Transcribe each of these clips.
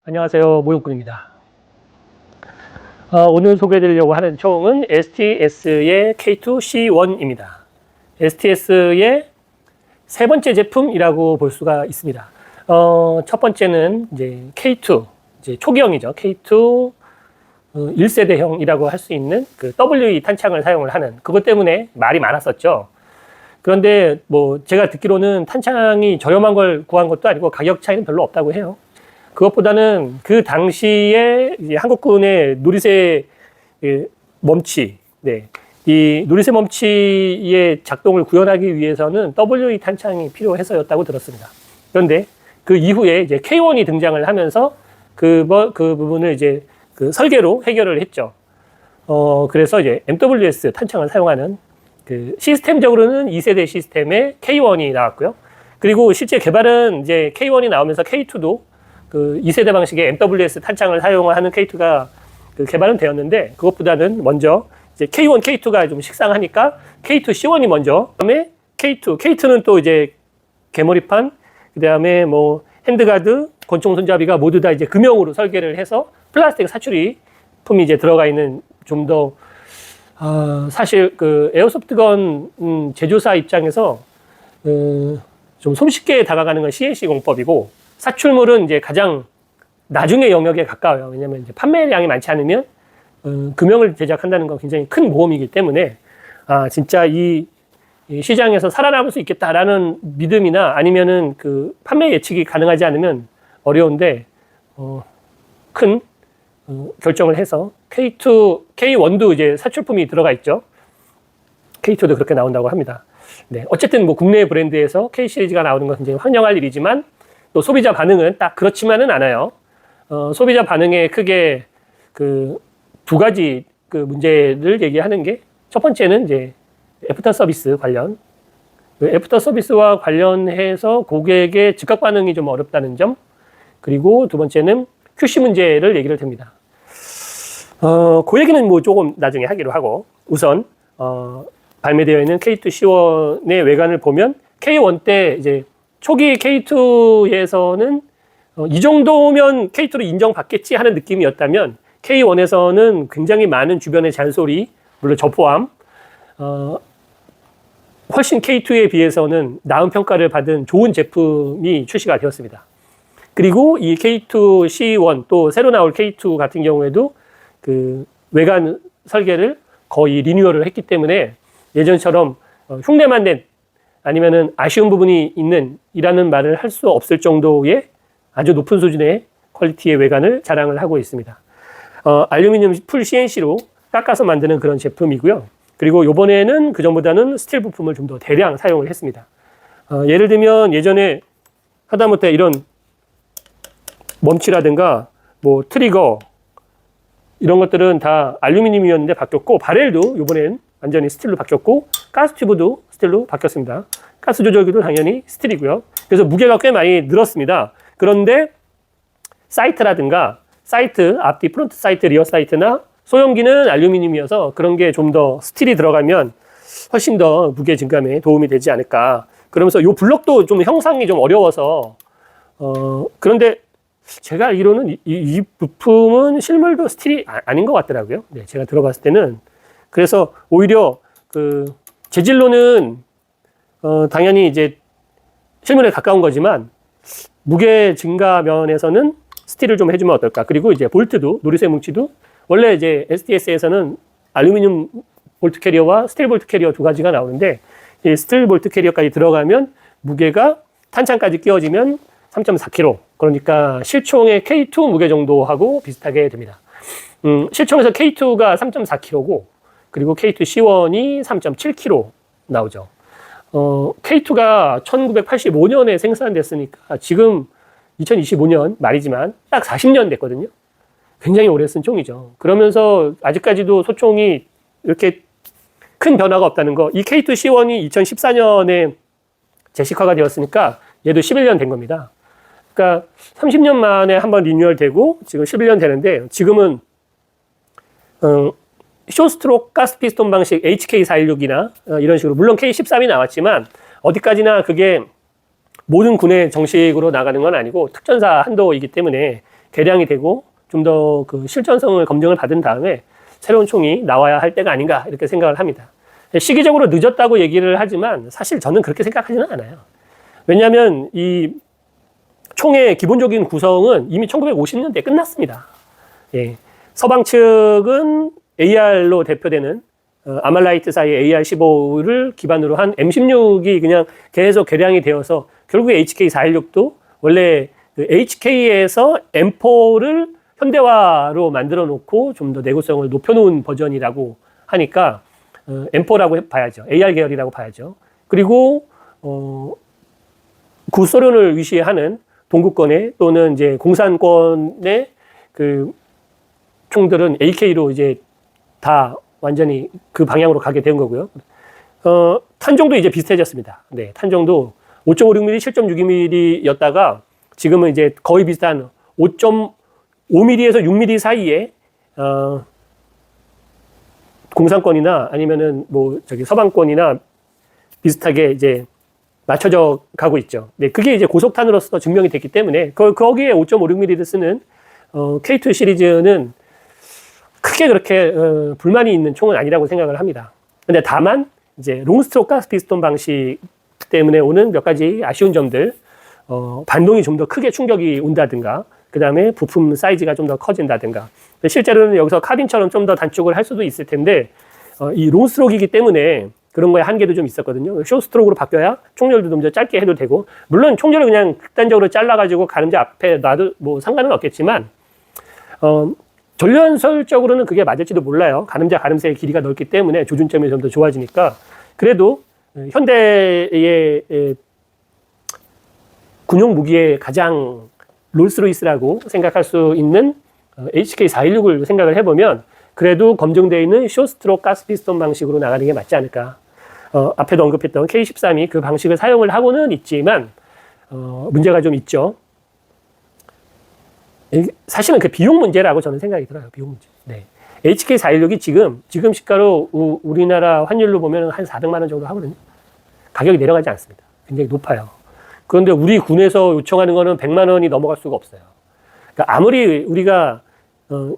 안녕하세요. 모용꾼입니다. 오늘 소개해드리려고 하는 총은 STS의 K2C1입니다. STS의 세 번째 제품이라고 볼 수가 있습니다. 첫 번째는 이제 K2, 이제 초기형이죠. K2 1세대형이라고 할 수 있는 그 WE 탄창을 사용을 하는 그것 때문에 말이 많았었죠. 그런데 뭐 제가 듣기로는 탄창이 저렴한 걸 구한 것도 아니고 가격 차이는 별로 없다고 해요. 그것보다는 그 당시에 이제 한국군의 누리새 멈치, 이 누리새 멈치의 작동을 구현하기 위해서는 WE 탄창이 필요해서였다고 들었습니다. 그런데 그 이후에 이제 K1이 등장을 하면서 그 부분을 이제 그 설계로 해결을 했죠. 그래서 이제 MWS 탄창을 사용하는 그 시스템적으로는 2세대 시스템의 K1이 나왔고요. 그리고 실제 개발은 이제 K1이 나오면서 K2도 그 2세대 방식의 MWS 탄창을 사용하는 K2가 그 개발은 되었는데, 그것보다는 먼저 이제 K1, K2가 좀 식상하니까 K2C1이 먼저, 그다음에 K2는 또 이제 개머리판, 그다음에 뭐 핸드가드, 권총 손잡이가 모두 다 이제 금형으로 설계를 해서 플라스틱 사출품이 이제 들어가 있는 좀 더 사실 그 에어소프트건 제조사 입장에서 좀 손쉽게 다가가는 건 CNC 공법이고, 사출물은 이제 가장 나중의 영역에 가까워요. 왜냐면 이제 판매량이 많지 않으면 금형을 제작한다는 건 굉장히 큰 모험이기 때문에 진짜 이 시장에서 살아남을 수 있겠다라는 믿음이나 아니면은 그 판매 예측이 가능하지 않으면 어려운데 큰 결정을 해서 K1도 이제 사출품이 들어가 있죠. K2도 그렇게 나온다고 합니다. 네, 어쨌든 뭐 국내 브랜드에서 K 시리즈가 나오는 건 굉장히 환영할 일이지만, 또 소비자 반응은 딱 그렇지만은 않아요. 소비자 반응에 크게 그 두 가지 그 문제를 얘기하는 게, 첫 번째는 이제 애프터 서비스 관련. 애프터 서비스와 관련해서 고객의 즉각 반응이 좀 어렵다는 점. 그리고 두 번째는 QC 문제를 얘기를 됩니다. 그 얘기는 뭐 조금 나중에 하기로 하고, 우선 발매되어 있는 K2C1의 외관을 보면 K1 때 이제 초기 K2에서는 이 정도면 K2로 인정받겠지 하는 느낌이었다면, K1에서는 굉장히 많은 주변의 잔소리, 물론 저 포함, 훨씬 K2에 비해서는 나은 평가를 받은 좋은 제품이 출시가 되었습니다. 그리고 이 K2C1 또 새로 나올 K2 같은 경우에도 그 외관 설계를 거의 리뉴얼을 했기 때문에 예전처럼 흉내만 낸, 아니면은 아쉬운 부분이 있는 이라는 말을 할 수 없을 정도의 아주 높은 수준의 퀄리티의 외관을 자랑을 하고 있습니다. 알루미늄 풀 CNC로 깎아서 만드는 그런 제품이고요. 그리고 요번에는 그전보다는 스틸 부품을 좀 더 대량 사용을 했습니다. 예를 들면 예전에 하다못해 이런 멈치라든가 뭐 트리거 이런 것들은 다 알루미늄이었는데 바뀌었고, 바렐도 요번엔 완전히 스틸로 바뀌었고, 가스 튜브도 스틸로 바뀌었습니다. 가스 조절기도 당연히 스틸이고요. 그래서 무게가 꽤 많이 늘었습니다. 그런데 사이트라든가 사이트, 앞뒤 프론트 사이트, 리어 사이트나 소형기는 알루미늄이어서 그런 게 좀 더 스틸이 들어가면 훨씬 더 무게 증감에 도움이 되지 않을까. 그러면서 요 블럭도 좀 형상이 좀 어려워서 그런데 제가 알기로는 이 부품은 실물도 스틸이 아닌 것 같더라고요. 네, 제가 들어봤을 때는. 그래서 오히려 그 재질로는 당연히 이제 실물에 가까운 거지만 무게 증가 면에서는 스틸을 좀 해주면 어떨까. 그리고 이제 볼트도, 누리새 뭉치도 원래 이제 STS에서는 알루미늄 볼트 캐리어와 스틸 볼트 캐리어 두 가지가 나오는데, 이 스틸 볼트 캐리어까지 들어가면 무게가 탄창까지 끼워지면 3.4kg. 그러니까 실총의 K2 무게 정도하고 비슷하게 됩니다. 실총에서 K2가 3.4kg고, 그리고 K2C1이 3.7kg 나오죠. K2가 1985년에 생산됐으니까 지금 2025년 말이지만 딱 40년 됐거든요. 굉장히 오래 쓴 총이죠. 그러면서 아직까지도 소총이 이렇게 큰 변화가 없다는 거. 이 K2C1이 2014년에 제식화가 되었으니까 얘도 11년 된 겁니다. 그러니까 30년 만에 한번 리뉴얼 되고 지금 11년 되는데, 지금은 쇼스트록 가스 피스톤 방식 HK416이나 이런 식으로, 물론 K13이 나왔지만 어디까지나 그게 모든 군의 정식으로 나가는 건 아니고 특전사 한도이기 때문에 개량이 되고 좀 더 그 실전성을 검증을 받은 다음에 새로운 총이 나와야 할 때가 아닌가 이렇게 생각을 합니다. 시기적으로 늦었다고 얘기를 하지만 사실 저는 그렇게 생각하지는 않아요. 왜냐하면 이 총의 기본적인 구성은 이미 1950년대에 끝났습니다. 예. 서방 측은 AR로 대표되는 아말라이트사의 AR-15를 기반으로 한 M16이 그냥 계속 개량이 되어서 결국에 HK416도 원래 그 HK에서 M4를 현대화로 만들어 놓고 좀 더 내구성을 높여놓은 버전이라고 하니까 M4라고 봐야죠. AR 계열이라고 봐야죠. 그리고 구소련을 위시하는 동구권의 또는 이제 공산권의 그 총들은 AK로 이제 다 완전히 그 방향으로 가게 된 거고요. 탄종도 이제 비슷해졌습니다. 네, 탄종도 5.56mm, 7.62mm였다가 지금은 이제 거의 비슷한 5.5mm에서 6mm 사이에 공산권이나 아니면은 뭐 저기 서방권이나 비슷하게 이제 맞춰져 가고 있죠. 네, 그게 이제 고속탄으로서 증명이 됐기 때문에 거기에 5.56mm를 쓰는 K2 시리즈는 크게 그렇게 불만이 있는 총은 아니라고 생각을 합니다. 근데 다만 이제 롱스트로크 가스피스톤 방식 때문에 오는 몇 가지 아쉬운 점들, 반동이 좀 더 크게 충격이 온다든가, 그 다음에 부품 사이즈가 좀 더 커진다든가. 실제로는 여기서 카빈처럼 좀 더 단축을 할 수도 있을 텐데 이 롱스트로크이기 때문에 그런 거에 한계도 좀 있었거든요. 숏스트로크로 바뀌어야 총열도 좀 더 짧게 해도 되고, 물론 총열을 그냥 극단적으로 잘라가지고 가늠제 앞에 놔도 뭐 상관은 없겠지만 전련설적으로는 그게 맞을지도 몰라요. 가늠제의 길이가 넓기 때문에 조준점이 좀 더 좋아지니까. 그래도 현대의 군용 무기의 가장 롤스로이스라고 생각할 수 있는 HK416을 생각을 해보면 그래도 검증되어 있는 숏스트로크 가스피스톤 방식으로 나가는 게 맞지 않을까. 앞에도 언급했던 K13이 그 방식을 사용을 하고는 있지만 문제가 좀 있죠. 사실은 그 비용 문제라고 저는 생각이 들어요. 비용 문제. 네. HK416이 지금 시가로 우리나라 환율로 보면 한 400만 원 정도 하거든요. 가격이 내려가지 않습니다. 굉장히 높아요. 그런데 우리 군에서 요청하는 거는 100만 원이 넘어갈 수가 없어요. 그러니까 아무리 우리가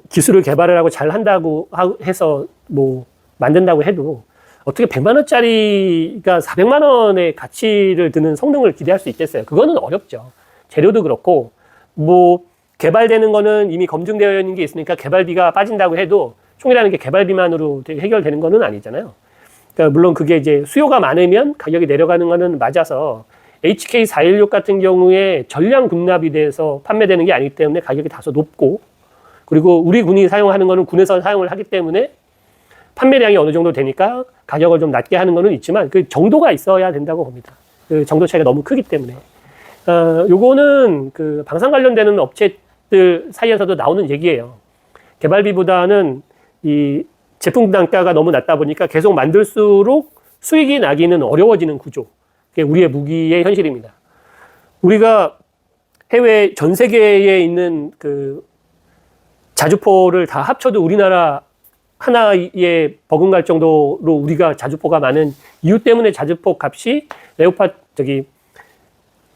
기술을 개발을 하고 잘 한다고 해서 뭐 만든다고 해도 어떻게 100만 원짜리가 400만 원의 가치를 드는 성능을 기대할 수 있겠어요? 그거는 어렵죠. 재료도 그렇고 뭐 개발되는 거는 이미 검증되어 있는 게 있으니까 개발비가 빠진다고 해도 총이라는 게 개발비만으로 해결되는 거는 아니잖아요. 그러니까 물론 그게 이제 수요가 많으면 가격이 내려가는 거는 맞아서 HK416 같은 경우에 전량 군납이 돼서 판매되는 게 아니기 때문에 가격이 다소 높고, 그리고 우리 군이 사용하는 거는 군에서 사용을 하기 때문에 판매량이 어느 정도 되니까 가격을 좀 낮게 하는 거는 있지만 그 정도가 있어야 된다고 봅니다. 그 정도 차이가 너무 크기 때문에. 요거는 그 방산 관련되는 업체들 사이에서도 나오는 얘기예요. 개발비보다는 이 제품 단가가 너무 낮다 보니까 계속 만들수록 수익이 나기는 어려워지는 구조. 그게 우리의 무기의 현실입니다. 우리가 해외 전 세계에 있는 그 자주포를 다 합쳐도 우리나라 하나에 버금갈 정도로 우리가 자주포가 많은 이유 때문에 자주포 값이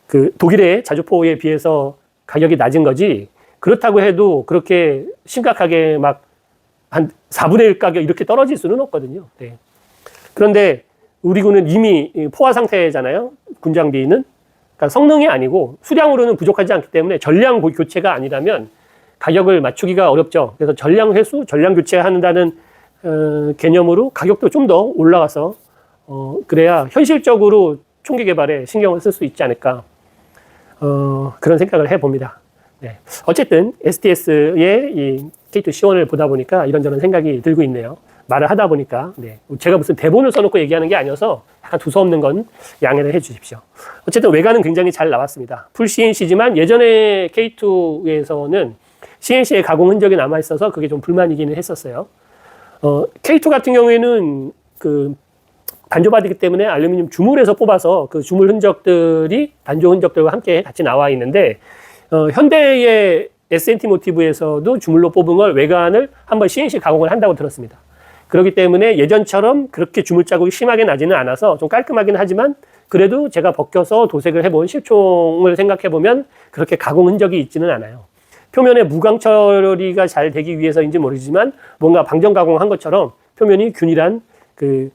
그 독일의 자주포에 비해서 가격이 낮은 거지, 그렇다고 해도 그렇게 심각하게 막 한 4분의 1 가격 이렇게 떨어질 수는 없거든요. 네. 그런데 우리 군은 이미 포화 상태잖아요. 군장비는. 그러니까 성능이 아니고 수량으로는 부족하지 않기 때문에 전량 교체가 아니라면 가격을 맞추기가 어렵죠. 그래서 전량 회수, 전량 교체한다는 개념으로 가격도 좀 더 올라가서 그래야 현실적으로 총기 개발에 신경을 쓸 수 있지 않을까, 그런 생각을 해봅니다. 네. 어쨌든 STS의 이 K2C1을 보다 보니까 이런저런 생각이 들고 있네요. 말을 하다 보니까. 네. 제가 무슨 대본을 써놓고 얘기하는 게 아니어서 약간 두서없는 건 양해를 해 주십시오. 어쨌든 외관은 굉장히 잘 나왔습니다. 풀 CNC지만 예전에 K2에서는 CNC의 가공 흔적이 남아있어서 그게 좀 불만이기는 했었어요. K2 같은 경우에는 그 단조바디기 때문에 알루미늄 주물에서 뽑아서 그 주물 흔적들이 단조 흔적들과 함께 같이 나와 있는데, 현대의 S&T 모티브에서도 주물로 뽑은 걸 외관을 한번 CNC 가공을 한다고 들었습니다. 그렇기 때문에 예전처럼 그렇게 주물 자국이 심하게 나지는 않아서 좀 깔끔하긴 하지만 그래도 제가 벗겨서 도색을 해본 실총을 생각해보면 그렇게 가공 흔적이 있지는 않아요. 표면에 무광 처리가 잘 되기 위해서인지 모르지만 뭔가 방전 가공한 것처럼 표면이 균일한 그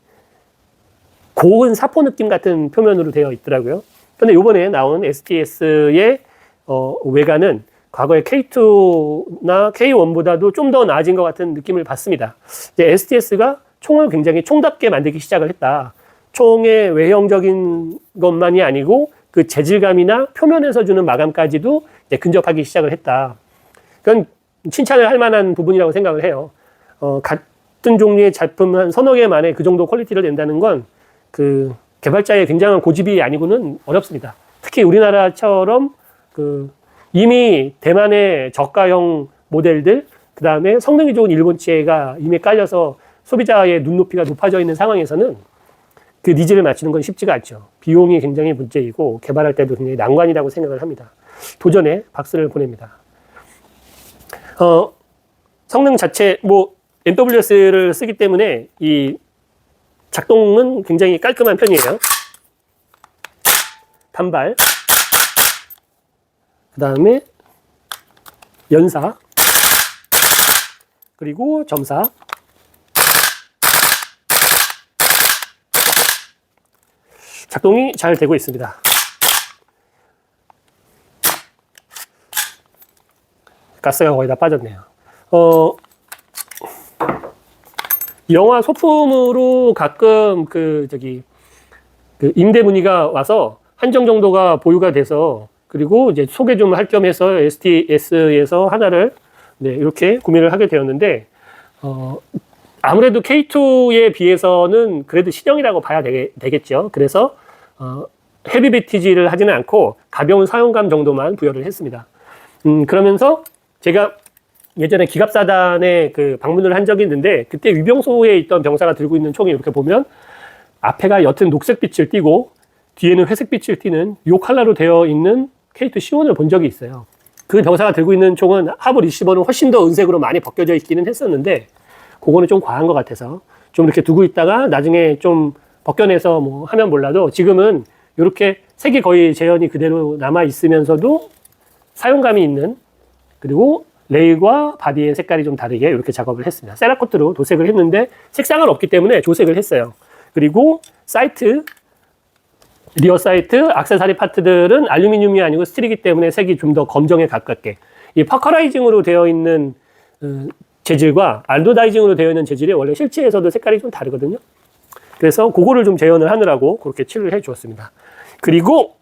고운 사포 느낌 같은 표면으로 되어 있더라고요. 근데 이번에 나온 STS의 외관은 과거의 K2나 K1보다도 좀 더 나아진 것 같은 느낌을 받습니다. 이제 STS가 총을 굉장히 총답게 만들기 시작을 했다. 총의 외형적인 것만이 아니고 그 재질감이나 표면에서 주는 마감까지도 이제 근접하기 시작을 했다. 그건 칭찬을 할 만한 부분이라고 생각을 해요. 같은 종류의 작품 한 서너 개 만에 그 정도 퀄리티를 낸다는 건 그 개발자의 굉장한 고집이 아니고는 어렵습니다. 특히 우리나라처럼 그 이미 대만의 저가형 모델들, 그 다음에 성능이 좋은 일본체가 이미 깔려서 소비자의 눈높이가 높아져 있는 상황에서는 그 니즈를 맞추는 건 쉽지가 않죠. 비용이 굉장히 문제이고 개발할 때도 굉장히 난관이라고 생각을 합니다. 도전에 박수를 보냅니다. 성능 자체, NWS를 쓰기 때문에 이 작동은 굉장히 깔끔한 편이에요. 단발, 그 다음에 연사, 그리고 점사, 작동이 잘 되고 있습니다. 가스가 거의 다 빠졌네요. 영화 소품으로 가끔 그 임대 문의가 와서 한정 정도가 보유가 돼서 그리고 이제 소개 좀 할 겸 해서 STS에서 하나를 이렇게 구매를 하게 되었는데, 아무래도 K2에 비해서는 그래도 신형이라고 봐야 되겠죠. 그래서 헤비 비티지를 하지는 않고 가벼운 사용감 정도만 부여를 했습니다. 그러면서 제가 예전에 기갑사단에 그 방문을 한 적이 있는데, 그때 위병소에 있던 병사가 들고 있는 총이 이렇게 보면 앞에가 옅은 녹색빛을 띠고 뒤에는 회색빛을 띠는 요 컬러로 되어 있는 K2C1을 본 적이 있어요. 그 병사가 들고 있는 총은 하부 리시버는 훨씬 더 은색으로 많이 벗겨져 있기는 했었는데, 그거는 좀 과한 것 같아서 좀 이렇게 두고 있다가 나중에 좀 벗겨내서 뭐 하면 몰라도, 지금은 이렇게 색이 거의 재현이 그대로 남아 있으면서도 사용감이 있는, 그리고 레일과 바디의 색깔이 좀 다르게 이렇게 작업을 했습니다. 세라코트로 도색을 했는데 색상은 없기 때문에 조색을 했어요. 그리고 사이트, 리어 사이트, 액세서리 파트들은 알루미늄이 아니고 스틸이기 때문에 색이 좀 더 검정에 가깝게, 이 퍼커라이징으로 되어 있는 재질과 알로다이징으로 되어 있는 재질이 원래 실체에서도 색깔이 좀 다르거든요. 그래서 그거를 좀 재현을 하느라고 그렇게 칠을 해 주었습니다. 그리고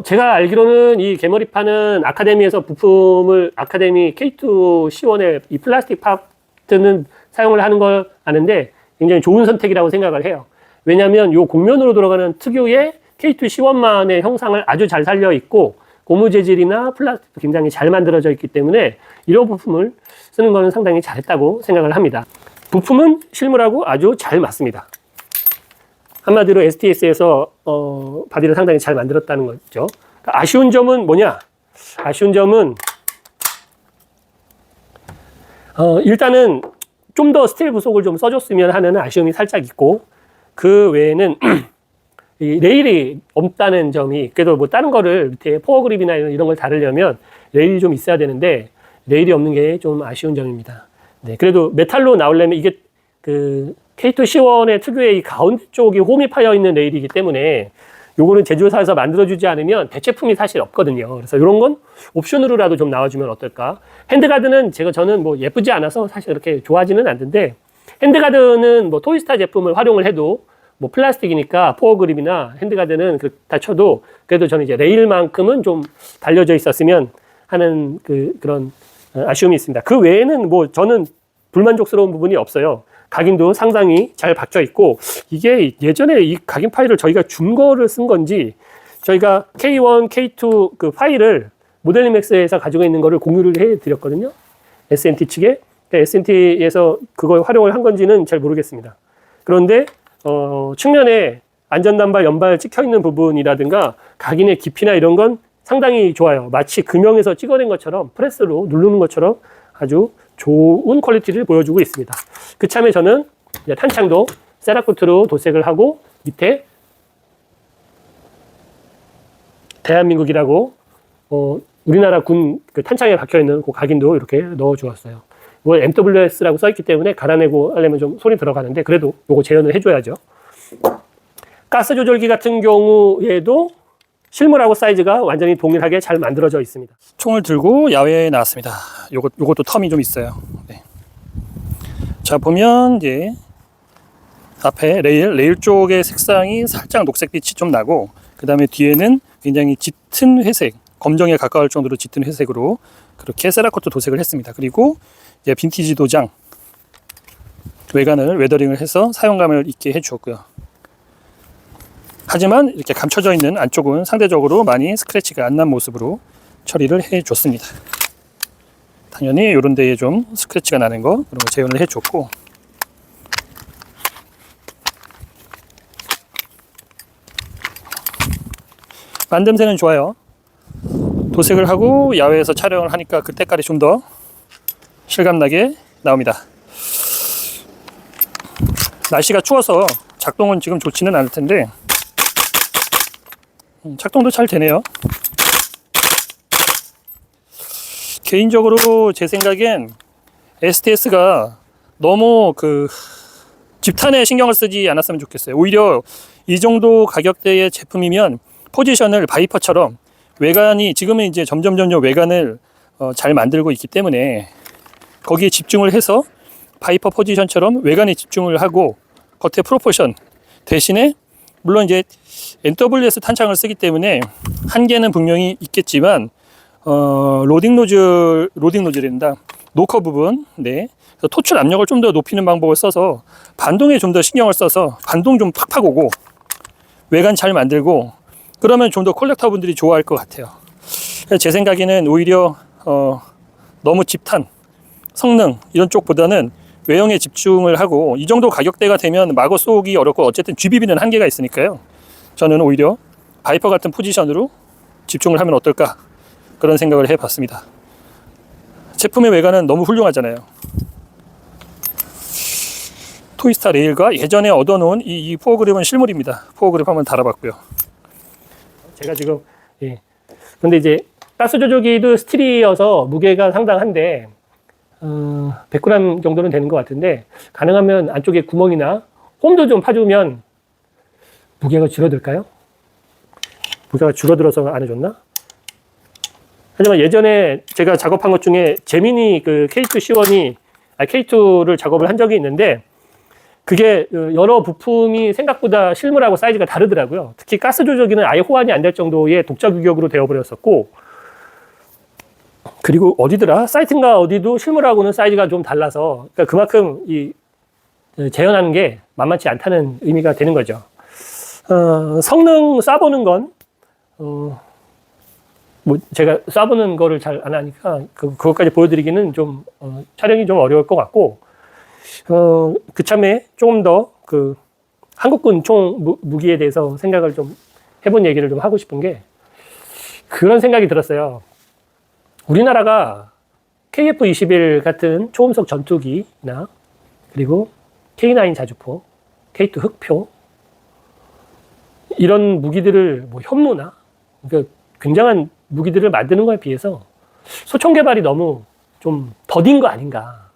제가 알기로는 이 개머리판은 아카데미에서 부품을, 아카데미 K2C1의 이 플라스틱 파트는 사용을 하는 걸 아는데 굉장히 좋은 선택이라고 생각을 해요. 왜냐하면 이 곡면으로 돌아가는 특유의 K2C1만의 형상을 아주 잘 살려 있고, 고무 재질이나 플라스틱도 굉장히 잘 만들어져 있기 때문에 이런 부품을 쓰는 것은 상당히 잘했다고 생각을 합니다. 부품은 실물하고 아주 잘 맞습니다. 한마디로 STS에서 바디를 상당히 잘 만들었다는 거죠. 아쉬운 점은 뭐냐? 아쉬운 점은 일단은 좀 더 스틸 부속을 좀 써줬으면 하는 아쉬움이 살짝 있고, 그 외에는 이 레일이 없다는 점이, 그래도 뭐 다른 거를 밑에 포어 그립이나 이런 걸 다루려면 레일이 좀 있어야 되는데 레일이 없는 게 좀 아쉬운 점입니다. 네, 그래도 메탈로 나오려면 이게 그 K2C1의 특유의 이 가운데 쪽이 홈이 파여 있는 레일이기 때문에 요거는 제조사에서 만들어주지 않으면 대체품이 사실 없거든요. 그래서 이런 건 옵션으로라도 좀 나와주면 어떨까. 핸드가드는 저는 뭐 예쁘지 않아서 사실 그렇게 좋아하지는 않는데, 핸드가드는 뭐 토이스타 제품을 활용을 해도 뭐 플라스틱이니까 포어 그립이나 핸드가드는 그렇다 쳐도 그래도 저는 이제 레일만큼은 좀 달려져 있었으면 하는 그런 아쉬움이 있습니다. 그 외에는 뭐 저는 불만족스러운 부분이 없어요. 각인도 상당히 잘 박혀 있고, 이게 예전에 이 각인 파일을 저희가 준 거를 쓴 건지, 저희가 K1, K2 그 파일을 모델링맥스에서 가지고 있는 거를 공유를 해 드렸거든요. S&T 측에. S&T에서 그걸 활용을 한 건지는 잘 모르겠습니다. 그런데 측면에 안전단발, 연발 찍혀 있는 부분이라든가 각인의 깊이나 이런 건 상당히 좋아요. 마치 금형에서 찍어낸 것처럼, 프레스로 누르는 것처럼 아주 좋은 퀄리티를 보여주고 있습니다. 그참에 저는 이제 탄창도 세라코트로 도색을 하고 밑에 대한민국이라고 우리나라 군 그 탄창에 박혀 있는 그 각인도 이렇게 넣어 주었어요. 이거 MWS라고 써 있기 때문에 갈아내고 하려면 좀 손이 들어가는데 그래도 요거 재현을 해줘야죠. 가스 조절기 같은 경우에도 실물하고 사이즈가 완전히 동일하게 잘 만들어져 있습니다. 총을 들고 야외에 나왔습니다. 요것도 텀이 좀 있어요. 네. 자, 보면 이제 앞에 레일 쪽의 색상이 살짝 녹색빛이 좀 나고, 그 다음에 뒤에는 굉장히 짙은 회색, 검정에 가까울 정도로 짙은 회색으로 그렇게 세라코트 도색을 했습니다. 그리고 이제 빈티지 도장 외관을 웨더링을 해서 사용감을 있게 해주었고요. 하지만 이렇게 감춰져 있는 안쪽은 상대적으로 많이 스크래치가 안 난 모습으로 처리를 해줬습니다. 당연히 이런 데에 좀 스크래치가 나는 거 그런 거 재현을 해줬고, 만듦새는 좋아요. 도색을 하고 야외에서 촬영을 하니까 그 때깔이 좀 더 실감나게 나옵니다. 날씨가 추워서 작동은 지금 좋지는 않을 텐데 작동도 잘 되네요. 개인적으로 제 생각엔 STS가 너무 그 집탄에 신경을 쓰지 않았으면 좋겠어요. 오히려 이 정도 가격대의 제품이면 포지션을 바이퍼처럼 외관이, 지금은 이제 점점 외관을 잘 만들고 있기 때문에 거기에 집중을 해서 바이퍼 포지션처럼 외관에 집중을 하고 겉에 프로포션 대신에, 물론 이제 NWS 탄창을 쓰기 때문에 한계는 분명히 있겠지만 로딩 노즐입니다. 노커 부분, 네, 그래서 토출 압력을 좀 더 높이는 방법을 써서 반동에 좀 더 신경을 써서 반동 좀 팍팍 오고 외관 잘 만들고, 그러면 좀 더 콜렉터 분들이 좋아할 것 같아요. 제 생각에는 오히려 너무 집탄, 성능 이런 쪽보다는 외형에 집중을 하고, 이 정도 가격대가 되면 마구 쏘기 어렵고 어쨌든 GBB는 한계가 있으니까요. 저는 오히려 바이퍼 같은 포지션으로 집중을 하면 어떨까, 그런 생각을 해봤습니다. 제품의 외관은 너무 훌륭하잖아요. 토이스타 레일과 예전에 얻어놓은 이 포어그립은 실물입니다. 포어그립 한번 달아봤고요. 제가 지금, 예. 근데 이제 가스 조절기도 스틸이어서 무게가 상당한데 100g 정도는 되는 것 같은데, 가능하면 안쪽에 구멍이나 홈도 좀 파주면 무게가 줄어들까요? 무게가 줄어들어서 안 해줬나? 하지만 예전에 제가 작업한 것 중에 제미니 그 K2C1이 K2를 작업을 한 적이 있는데, 그게 여러 부품이 생각보다 실물하고 사이즈가 다르더라고요. 특히 가스 조절기는 아예 호환이 안 될 정도의 독자 규격으로 되어버렸었고, 그리고 어디더라? 사이트인가 어디도 실물하고는 사이즈가 좀 달라서, 그러니까 그만큼 이 재현하는 게 만만치 않다는 의미가 되는 거죠. 성능 쏴보는 건 뭐 제가 쏴보는 거를 잘 안 하니까 그것까지 보여드리기는 좀 촬영이 좀 어려울 것 같고, 그참에 조금 더 그 한국군 총 무기에 대해서 생각을 좀 해본 얘기를 좀 하고 싶은 게, 그런 생각이 들었어요. 우리나라가 KF-21 같은 초음속 전투기나 그리고 K9 자주포, K2 흑표 이런 무기들을 뭐 현무나 그러니까 굉장한 무기들을 만드는 거에 비해서 소총 개발이 너무 좀 더딘 거 아닌가.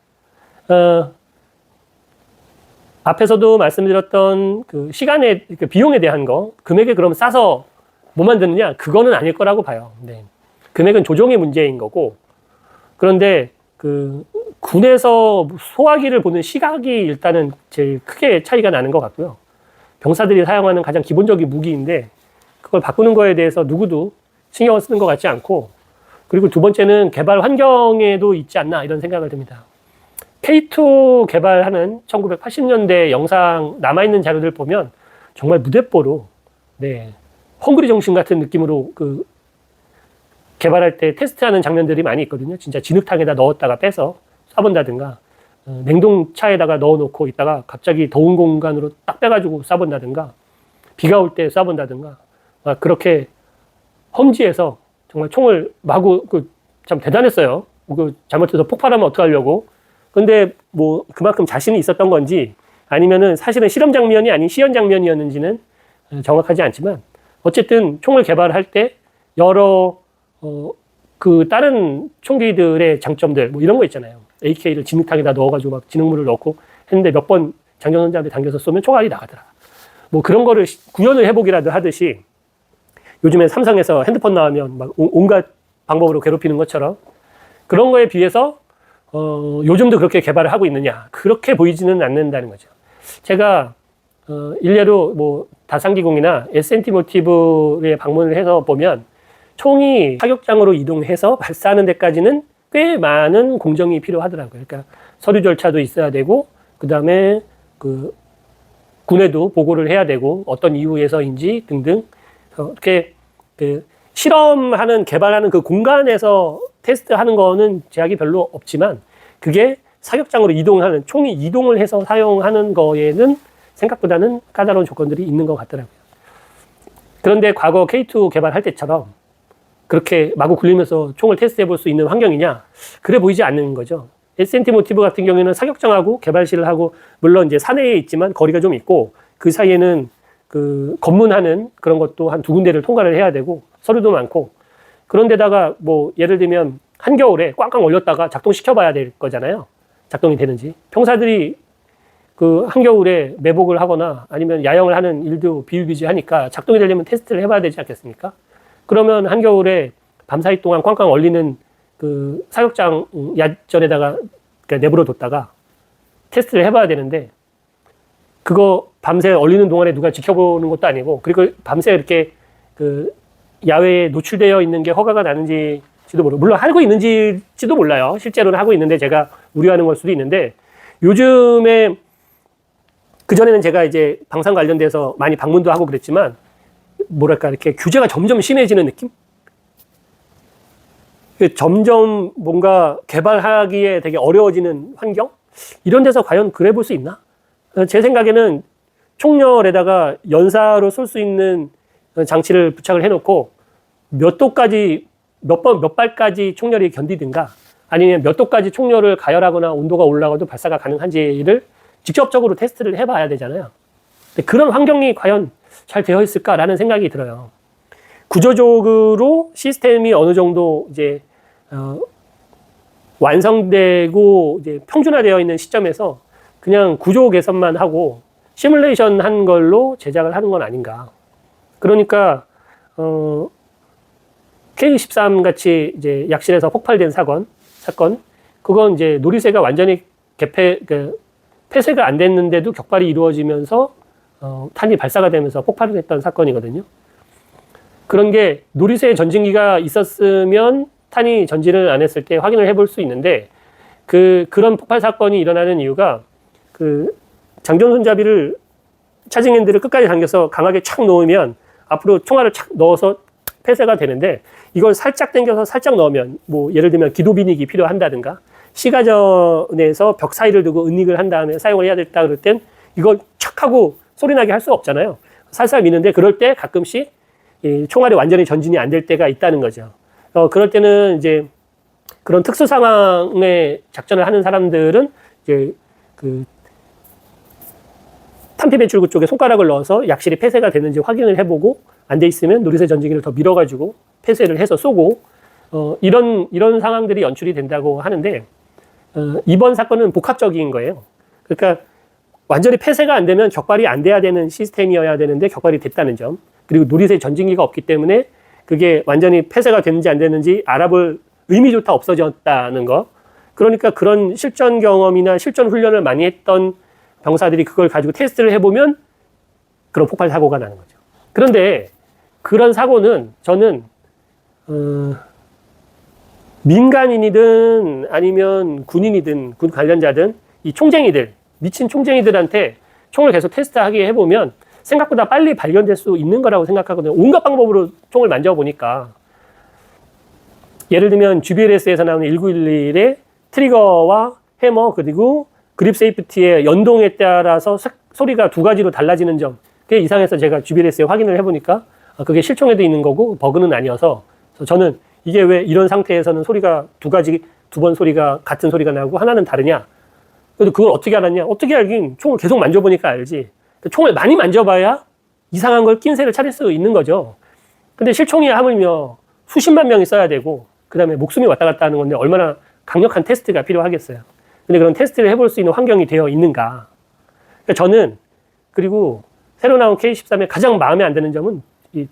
앞에서도 말씀드렸던 그 시간에, 그 비용에 대한 거, 금액에 그럼 싸서 못 만드느냐? 그거는 아닐 거라고 봐요. 네. 금액은 조정의 문제인 거고, 그런데 그 군에서 소화기를 보는 시각이 일단은 제일 크게 차이가 나는 것 같고요. 병사들이 사용하는 가장 기본적인 무기인데 그걸 바꾸는 거에 대해서 누구도 신경을 쓰는 것 같지 않고, 그리고 두 번째는 개발 환경에도 있지 않나 이런 생각을 듭니다. K2 개발하는 1980년대 영상 남아있는 자료들 보면 정말 무대뽀로, 네, 헝그리 정신 같은 느낌으로 그 개발할 때 테스트하는 장면들이 많이 있거든요. 진짜 진흙탕에다 넣었다가 빼서 쏴본다든가, 냉동차에다가 넣어놓고 있다가 갑자기 더운 공간으로 딱 빼가지고 쏴본다든가, 비가 올 때 쏴본다든가, 그렇게 험지에서 정말 총을 마구, 참 대단했어요. 잘못해서 폭발하면 어떡하려고. 근데 뭐 그만큼 자신이 있었던 건지 아니면은 사실은 실험 장면이 아닌 시연 장면이었는지는 정확하지 않지만, 어쨌든 총을 개발할 때 여러 그 다른 총기들의 장점들 뭐 이런 거 있잖아요. AK를 진흙탕에다 넣어가지고 막 진흙물을 넣고 했는데 몇 번 장전원자한테 당겨서 쏘면 총알이 나가더라. 뭐 그런 거를 구현을 해보기라도 하듯이 요즘에 삼성에서 핸드폰 나오면 막 온갖 방법으로 괴롭히는 것처럼 그런 거에 비해서 요즘도 그렇게 개발을 하고 있느냐, 그렇게 보이지는 않는다는 거죠. 제가 일례로 뭐 다산기공이나 S&T 모티브에 방문을 해서 보면 총이 사격장으로 이동해서 발사하는 데까지는 꽤 많은 공정이 필요하더라고요. 그러니까 서류 절차도 있어야 되고, 그 다음에 그 군에도 보고를 해야 되고, 어떤 이유에서인지 등등. 이렇게 그 실험하는, 개발하는 그 공간에서 테스트하는 거는 제약이 별로 없지만, 그게 사격장으로 이동하는, 총이 이동을 해서 사용하는 거에는 생각보다는 까다로운 조건들이 있는 것 같더라고요. 그런데 과거 K2 개발할 때처럼 그렇게 마구 굴리면서 총을 테스트해 볼 수 있는 환경이냐? 그래 보이지 않는 거죠. S&T 모티브 같은 경우에는 사격장하고 개발실을 하고, 물론 이제 산내에 있지만 거리가 좀 있고, 그 사이에는 그 검문하는 그런 것도 한 2군데를 통과를 해야 되고, 서류도 많고, 그런데다가 뭐 예를 들면 한겨울에 꽝꽝 얼렸다가 작동시켜 봐야 될 거잖아요. 작동이 되는지. 병사들이 그 한겨울에 매복을 하거나 아니면 야영을 하는 일도 비일비재하니까 작동이 되려면 테스트를 해봐야 되지 않겠습니까? 그러면 한겨울에 밤사이 동안 꽝꽝 얼리는 그 사격장 야전에다가 내버려 뒀다가 테스트를 해봐야 되는데, 그거 밤새 얼리는 동안에 누가 지켜보는 것도 아니고, 그리고 밤새 이렇게 그 야외에 노출되어 있는 게 허가가 나는지도 모르고, 물론 하고 있는지도 몰라요. 실제로는 하고 있는데 제가 우려하는 걸 수도 있는데, 요즘에 그전에는 제가 이제 방산 관련돼서 많이 방문도 하고 그랬지만, 뭐랄까, 이렇게 규제가 점점 심해지는 느낌? 점점 뭔가 개발하기에 되게 어려워지는 환경? 이런 데서 과연 그래 볼 수 있나? 제 생각에는 총열에다가 연사로 쏠 수 있는 장치를 부착을 해놓고 몇 도까지, 몇 발까지 총열이 견디든가, 아니면 몇 도까지 총열을 가열하거나 온도가 올라가도 발사가 가능한지를 직접적으로 테스트를 해봐야 되잖아요. 근데 그런 환경이 과연 잘 되어 있을까라는 생각이 들어요. 구조적으로 시스템이 어느 정도 이제 완성되고 이제 평준화되어 있는 시점에서 그냥 구조 개선만 하고 시뮬레이션 한 걸로 제작을 하는 건 아닌가. 그러니까 K13 같이 이제 약실에서 폭발된 사건, 그건 이제 놀이새가 완전히 폐쇄가 안 됐는데도 격발이 이루어지면서 탄이 발사가 되면서 폭발을 했던 사건이거든요. 그런 게 놀이새 전진기가 있었으면 탄이 전진을 안 했을 때 확인을 해볼 수 있는데, 그런 폭발 사건이 일어나는 이유가 그 장전 손잡이를, 차징 핸들을 끝까지 당겨서 강하게 착 놓으면 앞으로 총알을 착 넣어서 폐쇄가 되는데, 이걸 살짝 당겨서 살짝 넣으면, 뭐 예를 들면 기도 비닉이 필요한다든가, 시가전에서 벽 사이를 두고 은닉을 한 다음에 사용을 해야 됐다 그럴 땐 이걸 착 하고 소리 나게 할 수 없잖아요. 살살 미는데, 그럴 때 가끔씩 이 총알이 완전히 전진이 안 될 때가 있다는 거죠. 그럴 때는 이제 그런 특수 상황에 작전을 하는 사람들은 이제 그 탄피 배출구 쪽에 손가락을 넣어서 약실이 폐쇄가 되는지 확인을 해보고, 안 돼 있으면 놀이새 전진기를 더 밀어가지고 폐쇄를 해서 쏘고, 이런 상황들이 연출이 된다고 하는데, 이번 사건은 복합적인 거예요. 그러니까 완전히 폐쇄가 안 되면 격발이 안 돼야 되는 시스템이어야 되는데 격발이 됐다는 점, 그리고 놀이새 전진기가 없기 때문에 그게 완전히 폐쇄가 됐는지 안 됐는지 알아볼 의미조차 없어졌다는 거. 그러니까 그런 실전 경험이나 실전 훈련을 많이 했던 병사들이 그걸 가지고 테스트를 해보면 그런 폭발 사고가 나는 거죠. 그런데 그런 사고는 저는 민간인이든 아니면 군인이든 군 관련자든 이 총쟁이들, 미친 총쟁이들한테 총을 계속 테스트하게 해보면 생각보다 빨리 발견될 수 있는 거라고 생각하거든요. 온갖 방법으로 총을 만져보니까. 예를 들면 GBLS에서 나오는 1911의 트리거와 해머, 그리고 그립 세이프티의 연동에 따라서 소리가 두 가지로 달라지는 점, 그게 이상해서 제가 GBLS에 확인을 해보니까 그게 실총에도 있는 거고 버그는 아니어서, 저는 이게 왜 이런 상태에서는 소리가 두 번 소리가 같은 소리가 나고 하나는 다르냐. 그래도 그걸 어떻게 알았냐. 어떻게 알긴, 총을 계속 만져보니까 알지. 총을 많이 만져봐야 이상한 걸 낀새를 차릴 수 있는 거죠. 근데 실총이 하물며 수십만 명이 써야 되고, 그 다음에 목숨이 왔다 갔다 하는 건데 얼마나 강력한 테스트가 필요하겠어요. 근데 그런 테스트를 해볼 수 있는 환경이 되어 있는가. 그러니까 저는, 그리고 새로 나온 K13의 가장 마음에 안 드는 점은 이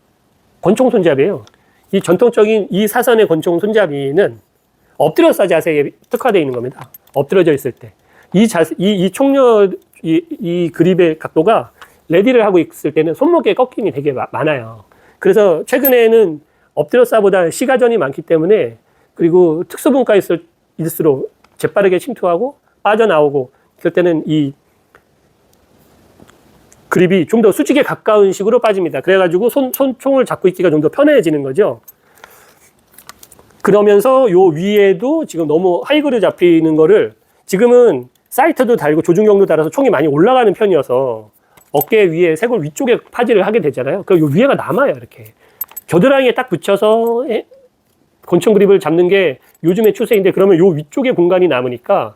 권총 손잡이에요. 이 전통적인 이 사선의 권총 손잡이는 엎드려 쏴 자세에 특화되어 있는 겁니다. 엎드려져 있을 때. 이 총력, 이 그립의 각도가 레디를 하고 있을 때는 손목에 꺾임이 되게 많아요. 그래서 최근에는 엎드려 쏴보다 시가전이 많기 때문에, 그리고 특수분과에 있을수록 재빠르게 침투하고 빠져나오고, 그럴 때는 이 그립이 좀 더 수직에 가까운 식으로 빠집니다. 그래가지고 총을 잡고 있기가 좀 더 편해지는 거죠. 그러면서 요 위에도 지금 너무 하이그로 잡히는 거를, 지금은 사이트도 달고 조준경도 달아서 총이 많이 올라가는 편이어서 어깨 위에 쇄골 위쪽에 파지를 하게 되잖아요. 그럼 요 위에가 남아요, 이렇게. 겨드랑이에 딱 붙여서 권총 그립을 잡는 게 요즘의 추세인데, 그러면 요 위쪽에 공간이 남으니까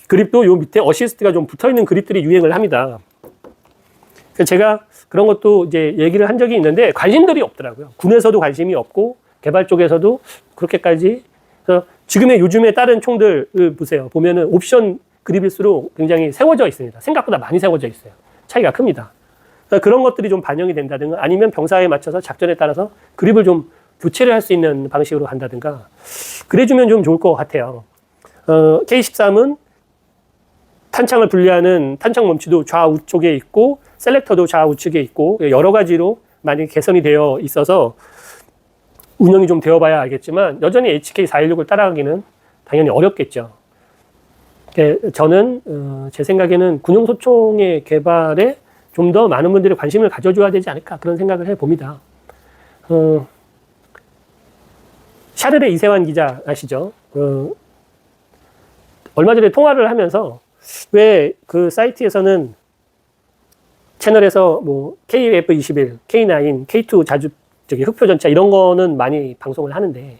그립도 요 밑에 어시스트가 좀 붙어 있는 그립들이 유행을 합니다. 그래서 제가 그런 것도 이제 얘기를 한 적이 있는데 관심들이 없더라고요. 군에서도 관심이 없고 개발 쪽에서도 그렇게까지. 그래서 지금의 요즘에 다른 총들을 보세요. 보면은 옵션 그립일수록 굉장히 세워져 있습니다. 생각보다 많이 세워져 있어요. 차이가 큽니다. 그러니까 그런 것들이 좀 반영이 된다든가, 아니면 병사에 맞춰서 작전에 따라서 그립을 좀 교체를 할 수 있는 방식으로 한다든가, 그래주면 좀 좋을 것 같아요. K13은 탄창을 분리하는 탄창 멈추도 좌우쪽에 있고, 셀렉터도 좌우측에 있고, 여러 가지로 많이 개선이 되어 있어서 운영이 좀 되어봐야 알겠지만, 여전히 HK416을 따라가기는 당연히 어렵겠죠. 저는 제 생각에는 군용 소총의 개발에 좀 더 많은 분들이 관심을 가져줘야 되지 않을까, 그런 생각을 해봅니다. 샤르레 이세환 기자 아시죠? 얼마 전에 통화를 하면서, 왜 그 사이트에서는 채널에서 뭐 KF21, K9, K2 자주 흑표전차 이런 거는 많이 방송을 하는데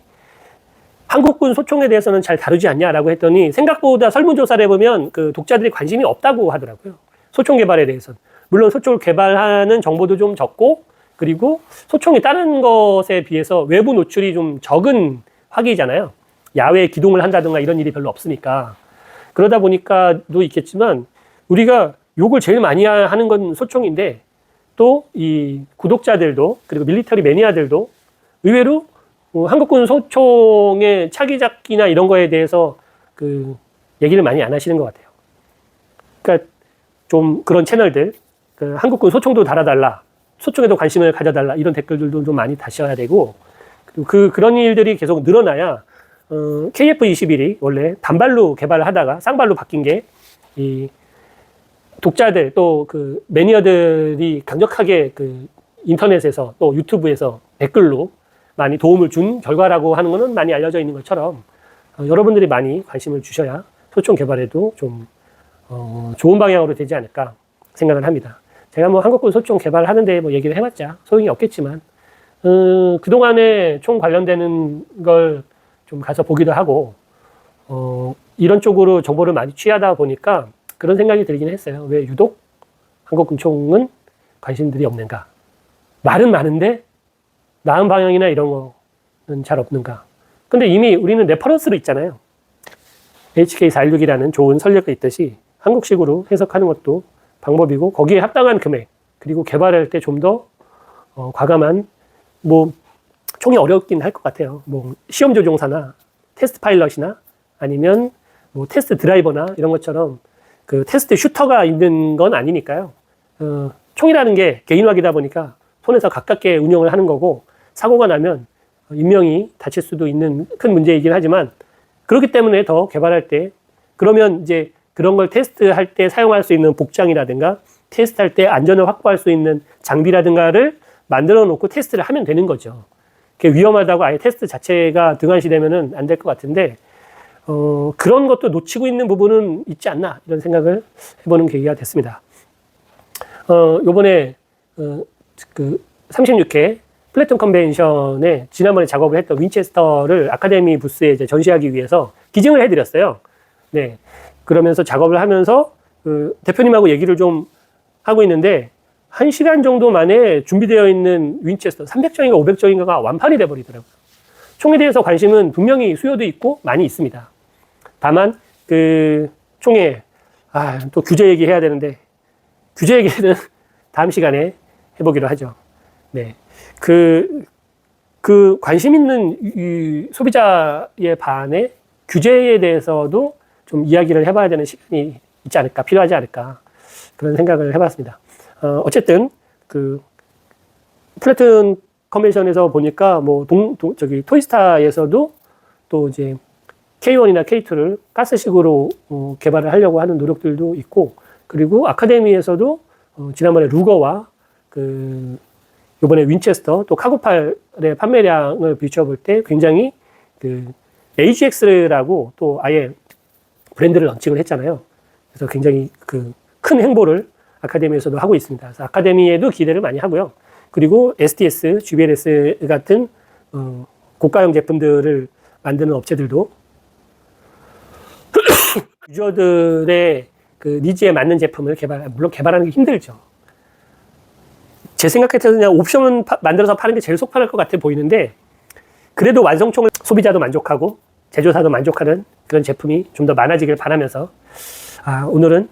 한국군 소총에 대해서는 잘 다루지 않냐라고 했더니, 생각보다 설문조사를 해보면 그 독자들이 관심이 없다고 하더라고요. 소총 개발에 대해서는. 물론 소총을 개발하는 정보도 좀 적고, 그리고 소총이 다른 것에 비해서 외부 노출이 좀 적은 화기잖아요. 야외에 기동을 한다든가 이런 일이 별로 없으니까. 그러다 보니까도 있겠지만, 우리가 욕을 제일 많이 하는 건 소총인데, 또 이 구독자들도, 그리고 밀리터리 매니아들도 의외로 한국군 소총의 차기작기나 이런 거에 대해서 그 얘기를 많이 안 하시는 것 같아요. 그러니까 좀 그런 채널들, 그 한국군 소총도 달아달라, 소총에도 관심을 가져달라, 이런 댓글들도 좀 많이 다셔야 되고, 그리고 그런 일들이 계속 늘어나야 KF21이 원래 단발로 개발을 하다가 쌍발로 바뀐 게, 이 독자들 또 그 매니어들이 강력하게 그 인터넷에서 또 유튜브에서 댓글로 많이 도움을 준 결과라고 하는 것은 많이 알려져 있는 것처럼, 여러분들이 많이 관심을 주셔야 소총 개발에도 좀 좋은 방향으로 되지 않을까 생각을 합니다. 제가 뭐 한국군 소총 개발하는데 뭐 얘기를 해봤자 소용이 없겠지만, 그동안에 총 관련되는 걸 좀 가서 보기도 하고, 이런 쪽으로 정보를 많이 취하다 보니까 그런 생각이 들긴 했어요. 왜 유독 한국군 총은 관심들이 없는가? 말은 많은데 나은 방향이나 이런 거는 잘 없는가? 근데 이미 우리는 레퍼런스로 있잖아요. HK416이라는 좋은 설계가 있듯이 한국식으로 해석하는 것도 방법이고, 거기에 합당한 금액, 그리고 개발할 때 좀 더 과감한, 뭐 총이 어렵긴 할 것 같아요. 뭐 시험 조종사나 테스트 파일럿이나 아니면 뭐 테스트 드라이버나 이런 것처럼 그 테스트 슈터가 있는 건 아니니까요. 총이라는 게 개인화기다 보니까 손에서 가깝게 운영을 하는 거고, 사고가 나면 인명이 다칠 수도 있는 큰 문제이긴 하지만, 그렇기 때문에 더 개발할 때, 그러면 이제 그런 걸 테스트할 때 사용할 수 있는 복장이라든가, 테스트할 때 안전을 확보할 수 있는 장비라든가를 만들어 놓고 테스트를 하면 되는 거죠. 그게 위험하다고 아예 테스트 자체가 등한시되면은 안 될 것 같은데, 그런 것도 놓치고 있는 부분은 있지 않나, 이런 생각을 해보는 계기가 됐습니다. 요번에 그 36회 플래툰 컨벤션에 지난번에 작업을 했던 윈체스터를 아카데미 부스에 이제 전시하기 위해서 기증을 해드렸어요. 네. 그러면서 작업을 하면서 그 대표님하고 얘기를 좀 하고 있는데, 1시간 정도 만에 준비되어 있는 윈체스터 300정인가 500정인가가 완판이 돼버리더라고요. 총에 대해서 관심은 분명히 수요도 있고 많이 있습니다. 다만 그 총에 또 규제 얘기해야 되는데 규제 얘기는 다음 시간에 해보기로 하죠. 네, 그 관심 있는 이 소비자에 반해 규제에 대해서도 좀 이야기를 해봐야 되는 시간이 있지 않을까, 필요하지 않을까 그런 생각을 해봤습니다. 어쨌든 그 플래툰 컨벤션에서 보니까 뭐 저기 토이스타에서도 또 이제 K1이나 K2를 가스식으로 개발을 하려고 하는 노력들도 있고, 그리고 아카데미에서도 지난번에 루거와 그 이번에 윈체스터 또 카고팔의 판매량을 비춰볼 때 굉장히 그 AGX라고 또 아예 브랜드를 런칭을 했잖아요. 그래서 굉장히 그 큰 행보를 아카데미에서도 하고 있습니다. 그래서 아카데미에도 기대를 많이 하고요. 그리고 STS, GBLS 같은 고가형 제품들을 만드는 업체들도 유저들의 그 니즈에 맞는 제품을 물론 개발하는 게 힘들죠. 제 생각에서는 그냥 옵션은 만들어서 파는 게 제일 속 편할 것 같아 보이는데, 그래도 완성총을 소비자도 만족하고 제조사도 만족하는 그런 제품이 좀 더 많아지길 바라면서 오늘은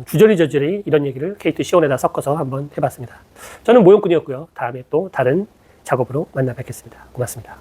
주저리 이런 얘기를 K2 C1에다 섞어서 한번 해봤습니다. 저는 모형꾼이었고요. 다음에 또 다른 작업으로 만나 뵙겠습니다. 고맙습니다.